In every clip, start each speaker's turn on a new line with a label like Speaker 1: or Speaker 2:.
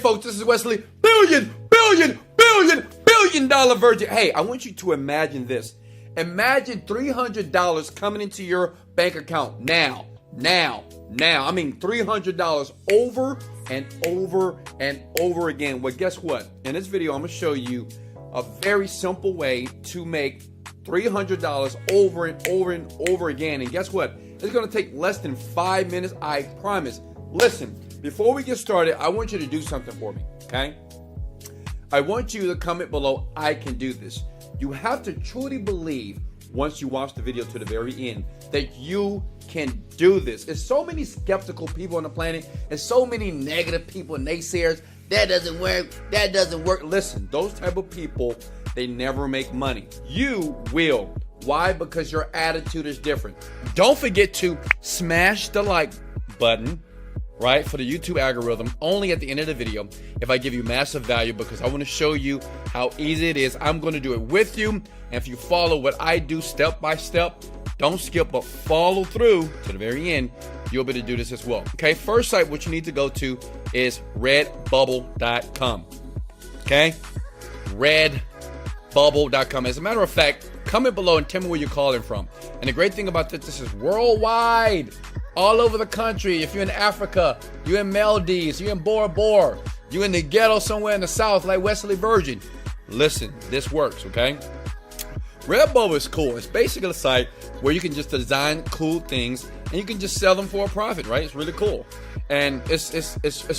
Speaker 1: Folks, this is Wesley, billion dollar virgin. Hey, I want you to imagine this. Imagine $300 coming into your bank account now. I mean, $300 over and over and over again. Well, guess what? In this video, I'm gonna show you a very simple way to make $300 over and over and over again. And guess what? It's gonna take less than 5 minutes, I promise. Listen, before we get started, I want you to do something for me, okay? I want you to comment below, I can do this. You have to truly believe, once you watch the video to the very end, that you can do this. There's so many skeptical people on the planet, and so many negative people, naysayers. That doesn't work. Listen, those type of people, they never make money. You will. Why? Because your attitude is different. Don't forget to smash the like button, right, for the YouTube algorithm only at the end of the video if I give you massive value, because I want to show you how easy it is. I'm going to do it with you, and if you follow what I do step by step, don't skip but follow through to the very end, you'll be able to do this as well. Okay, first site what you need to go to is redbubble.com. Okay, redbubble.com. As a matter of fact, comment below and tell me where you're calling from. And the great thing about this is worldwide. All over the country. If you're in Africa, you're in Maldives, you're in Bora Bora, you're in the ghetto somewhere in the South like Wesley Virgin. Listen, this works, okay? Redbubble is cool. It's basically a site where you can just design cool things and you can just sell them for a profit, right? It's really cool. And it's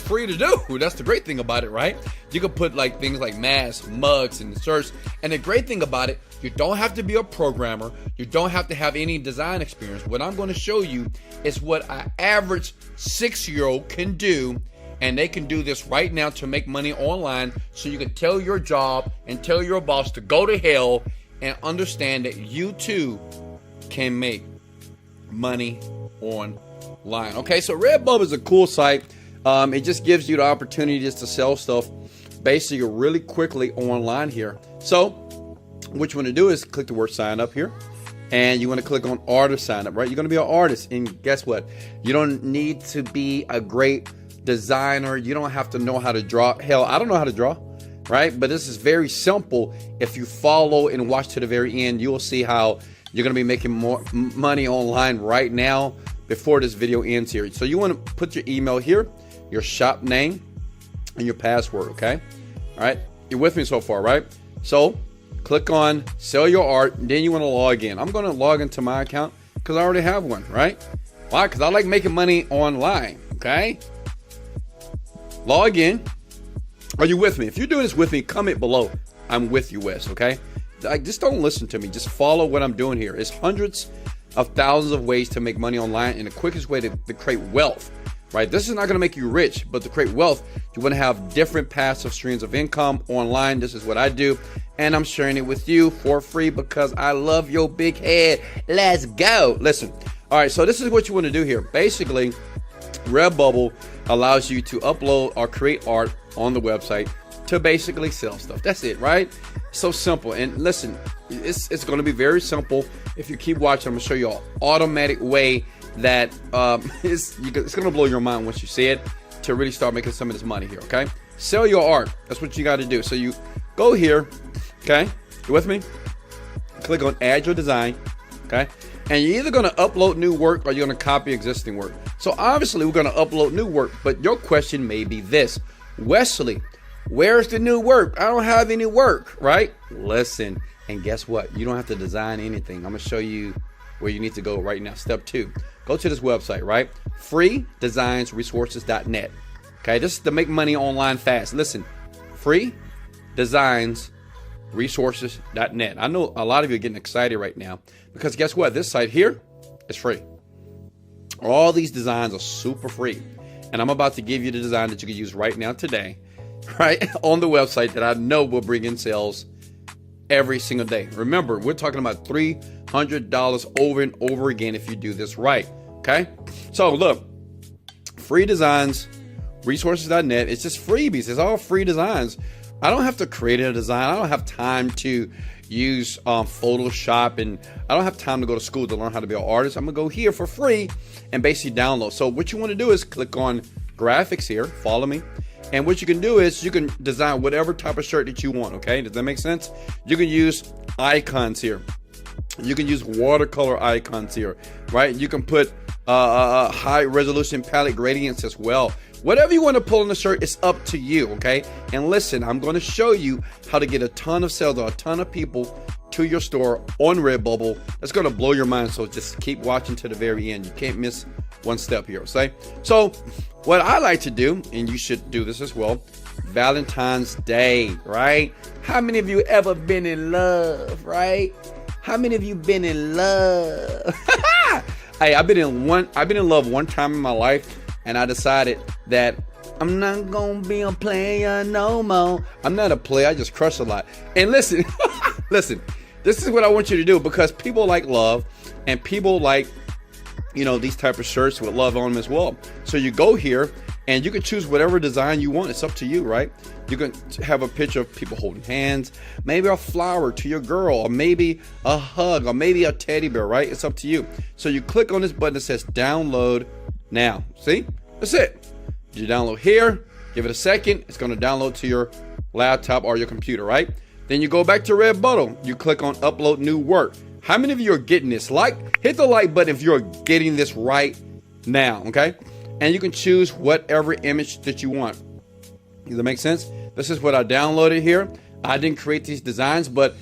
Speaker 1: free to do. That's the great thing about it, right? You can put like things like masks, mugs, and shirts. And the great thing about it, you don't have to be a programmer. You don't have to have any design experience. What I'm going to show you is what an average 6-year-old can do. And they can do this right now to make money online. So you can tell your job and tell your boss to go to hell and understand that you too can make money online. Okay, so Redbubble is a cool site. It just gives you the opportunity just to sell stuff basically really quickly online here. So what you want to do is click the word sign up here, and you want to click on artist sign up, right? You're going to be an artist, and guess what? You don't need to be a great designer. You don't have to know how to draw. Hell, I don't know how to draw, right? But this is very simple. If you follow and watch to the very end, you will see how you're going to be making more money online right now before this video ends here. So you want to put your email here, your shop name, and your password, okay? All right, you're with me so far, right? So click on sell your art, and then you want to log in. I'm going to log into my account because I already have one, right? Why? Because I like making money online, okay? Log in. Are you with me? If you're doing this with me, comment below. I'm with you, Wes, okay? Just don't listen to me. Just follow what I'm doing here. It's hundreds of thousands of ways to make money online, and the quickest way to create wealth, right? This is not going to make you rich, but to create wealth, you want to have different passive streams of income online. This is what I do, and I'm sharing it with you for free because I love your big head. Let's go. Listen. All right, so this is what you want to do here. Basically, Redbubble allows you to upload or create art on the website to basically sell stuff. That's it, right? So simple. And listen, it's going to be very simple. If you keep watching, I'm going to show you an automatic way that it's going to blow your mind once you see it, to really start making some of this money here, okay? Sell your art. That's what you got to do. So you go here, okay? You with me? Click on add your design, okay? And you're either going to upload new work or you're going to copy existing work. So obviously we're going to upload new work, but your question may be this: Wesley, where's the new work? I don't have any work, right? Listen, and guess what? You don't have to design anything. I'm going to show you where you need to go right now. Step 2, go to this website, right? freedesignsresources.net. Okay, this is to make money online fast. Listen, freedesignsresources.net. I know a lot of you are getting excited right now because guess what? This site here is free. All these designs are super free. And I'm about to give you the design that you can use right now today, right, on the website that I know will bring in sales every single day. Remember, we're talking about $300 over and over again if you do this right, okay? So look, freedesignsresources.net. It's just freebies. It's all free designs. I don't have to create a design. I don't have time to use Photoshop, and I don't have time to go to school to learn how to be an artist. I'm gonna go here for free and basically download. So what you want to do is click on graphics here, follow me, And what you can do is you can design whatever type of shirt that you want, okay? Does that make sense? You can use icons here. You can use watercolor icons here, right? You can put high resolution palette gradients as well. Whatever you want to pull on the shirt, it's up to you, okay? And listen, I'm going to show you how to get a ton of sales or a ton of people to your store on Redbubble. That's going to blow your mind, so just keep watching to the very end. You can't miss one step here, okay? So what I like to do, and you should do this as well, Valentine's Day, right? How many of you ever been in love, right? How many of you been in love? Hey, I've been in love one time in my life, and I decided that I'm not gonna be a player no more. I'm not a player, I just crush a lot. And listen, listen, this is what I want you to do, because people like love, and people like, you know, these type of shirts with love on them as well. So you go here and you can choose whatever design you want. It's up to you, right? You can have a picture of people holding hands, maybe a flower to your girl, or maybe a hug, or maybe a teddy bear, right? It's up to you. So you click on this button that says download now. See? That's it. You download here, give it a second. It's going to download to your laptop or your computer, right? Then you go back to Redbubble. You click on upload new work. How many of you are getting this? Hit the like button if you're getting this right now, okay? And you can choose whatever image that you want. Does that make sense? This is what I downloaded here. I didn't create these designs, but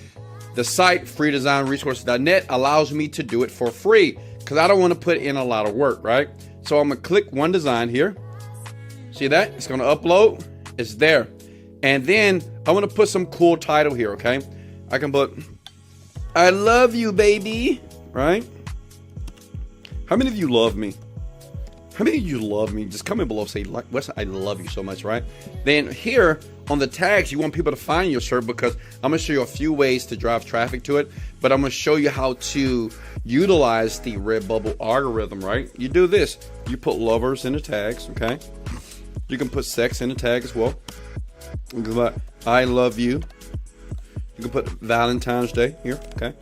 Speaker 1: the site freedesignresources.net allows me to do it for free, because I don't want to put in a lot of work, right? So I'm gonna click one design here. See that? It's gonna upload. It's there. And then I want to put some cool title here, okay? I can put, I love you, baby, right? How many of you love me? How many of you love me? Just comment below, say, Wesley, I love you so much, right? Then here on the tags, you want people to find your shirt, because I'm gonna show you a few ways to drive traffic to it, but I'm gonna show you how to utilize the Redbubble algorithm, right? You do this, you put lovers in the tags, okay? You can put sex in the tag as well. You can put I love you. You can put Valentine's Day here, okay?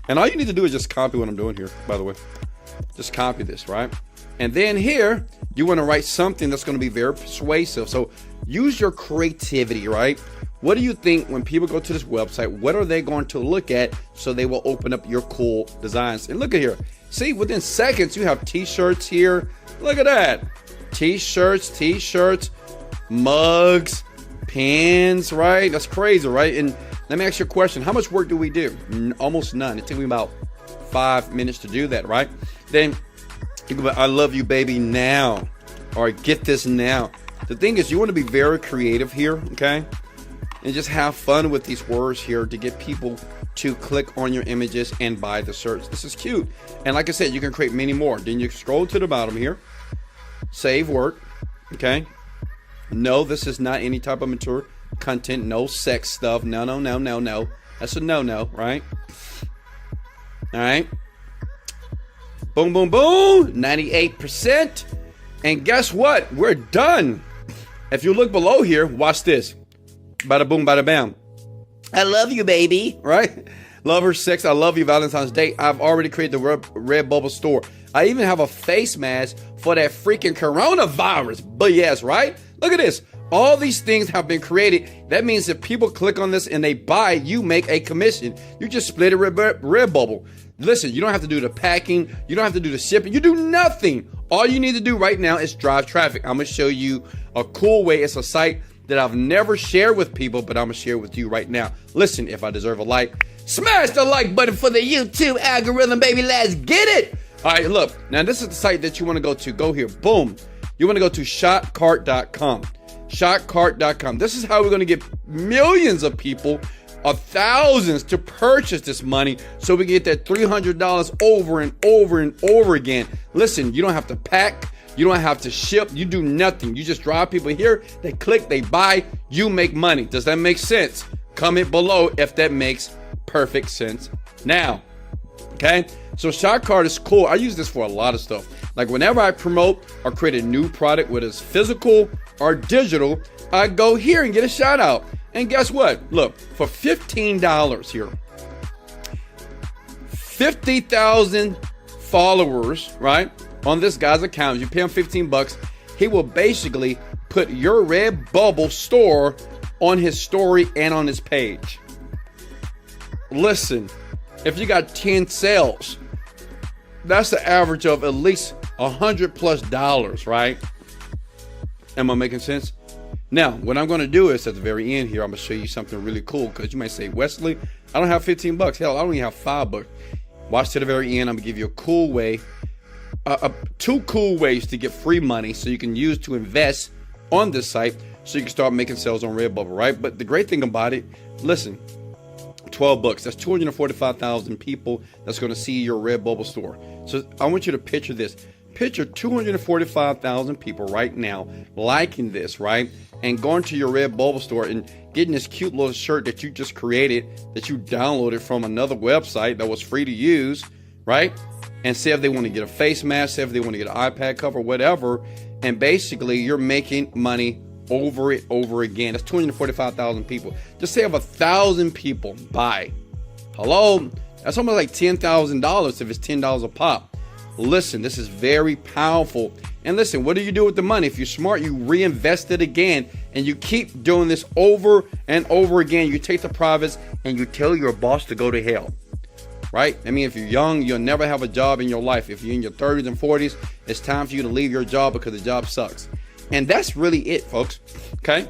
Speaker 1: And all you need to do is just copy what I'm doing here, by the way. Just copy this, right? And then here, you want to write something that's going to be very persuasive. So use your creativity, right? What do you think when people go to this website, what are they going to look at so they will open up your cool designs? And look at here. See, within seconds, you have t-shirts here. Look at that. T-shirts, mugs, pens, right? That's crazy, right? And let me ask you a question. How much work do we do? Almost none. It took me about 5 minutes to do that, right? Then you go, I love you, baby, now. Or get this now. The thing is, you want to be very creative here, okay? And just have fun with these words here to get people to click on your images and buy the shirts. This is cute. And like I said, you can create many more. Then you scroll to the bottom here. Save work, okay? No, this is not any type of mature content. No sex stuff. No. That's a no, right? All right. Boom, boom, boom. 98%. And guess what? We're done. If you look below here, watch this. Bada boom, bada bam. I love you, baby. Right? Love her, sex. I love you, Valentine's Day. I've already created the Redbubble store. I even have a face mask for that freaking coronavirus. But yes, right? Look at this. All these things have been created. That means if people click on this and they buy, you make a commission. You just split it with Redbubble. Listen, you don't have to do the packing. You don't have to do the shipping. You do nothing. All you need to do right now is drive traffic. I'm going to show you a cool way. It's a site that I've never shared with people, but I'm going to share with you right now. Listen, if I deserve a like, smash the like button for the YouTube algorithm, baby. Let's get it. All right, look. Now, this is the site that you want to go to. Go here. Boom. You want to go to shotcart.com. Shotcart.com. This is how we're going to get millions of people, or thousands, to purchase this money so we get that $300 over and over and over again. Listen, you don't have to pack. You don't have to ship. You do nothing. You just drive people here. They click, they buy, you make money. Does that make sense? Comment below if that makes perfect sense now. Okay? So Shotcart is cool. I use this for a lot of stuff. Like whenever I promote or create a new product, whether it's physical or digital, I go here and get a shout out. And guess what? Look, for $15 here, 50,000 followers, right? On this guy's account, you pay him $15, he will basically
Speaker 2: put your Redbubble store on his story and on his page. Listen, if you got 10 sales, that's the average of at least $100+, right? Am I making sense? Now, what I'm going to do is at the very end here, I'm going to show you something really cool, because you might say, Wesley, I don't have 15 bucks. Hell, I don't even have $5. Watch to the very end. I'm going to give you a cool way, two cool ways to get free money so you can use to invest on this site so you can start making sales on Redbubble, right? But the great thing about it, listen, 12 bucks, that's 245,000 people that's going to see your Redbubble store. So I want you to picture this. Picture 245,000 people right now liking this, right? And going to your Redbubble store and getting this cute little shirt that you just created, that you downloaded from another website that was free to use, right? And say if they want to get a face mask, say if they want to get an iPad cover, whatever. And basically you're making money over it over again. That's 245,000 people. Just say if 1,000 people buy. Hello? That's almost like $10,000 if it's $10 a pop. Listen, this is very powerful. And listen, what do you do with the money? If you're smart, you reinvest it again, and you keep doing this over and over again. You take the profits and you tell your boss to go to hell, right? I mean, if you're young, you'll never have a job in your life. If you're in your 30s and 40s, it's time for you to leave your job because the job sucks. And that's really it, folks. Okay?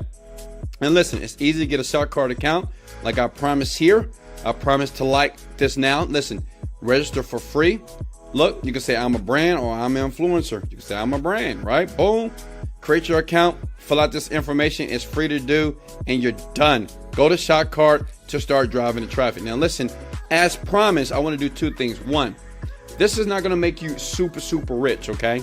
Speaker 2: And listen, it's easy to get a Shark Card account like I promised here. I promise to like this now. Listen, register for free. Look, you can say I'm a brand or I'm an influencer. You can say I'm a brand, right? Boom. Create your account. Fill out this information. It's free to do. And you're done. Go to Shark Card to start driving the traffic. Now, listen, as promised, I want to do two things. One, this is not going to make you super, super rich, okay?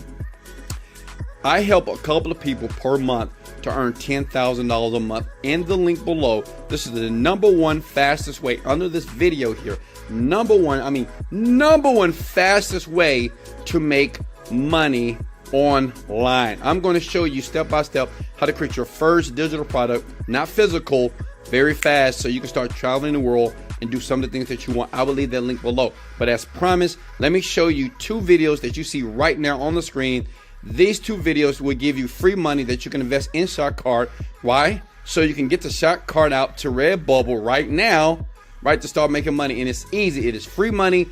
Speaker 2: I help a couple of people per month to earn $10,000 a month. In the link below, this is the #1 fastest way under this video here. Number one fastest way to make money online. I'm going to show you step by step how to create your first digital product, not physical, very fast, so you can start traveling the world and do some of the things that you want. I will leave that link below. But as promised, let me show you two videos that you see right now on the screen. These two videos will give you free money that you can invest in Shark Card. Why? So you can get the Shark Card out to Redbubble right now, right, to start making money. And it's easy. It is free money.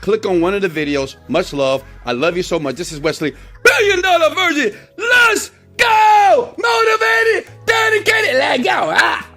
Speaker 2: Click on one of the videos. Much love. I love you so much. This is Wesley, $1 billion Virgin. Let's go! Motivated, dedicated, let go.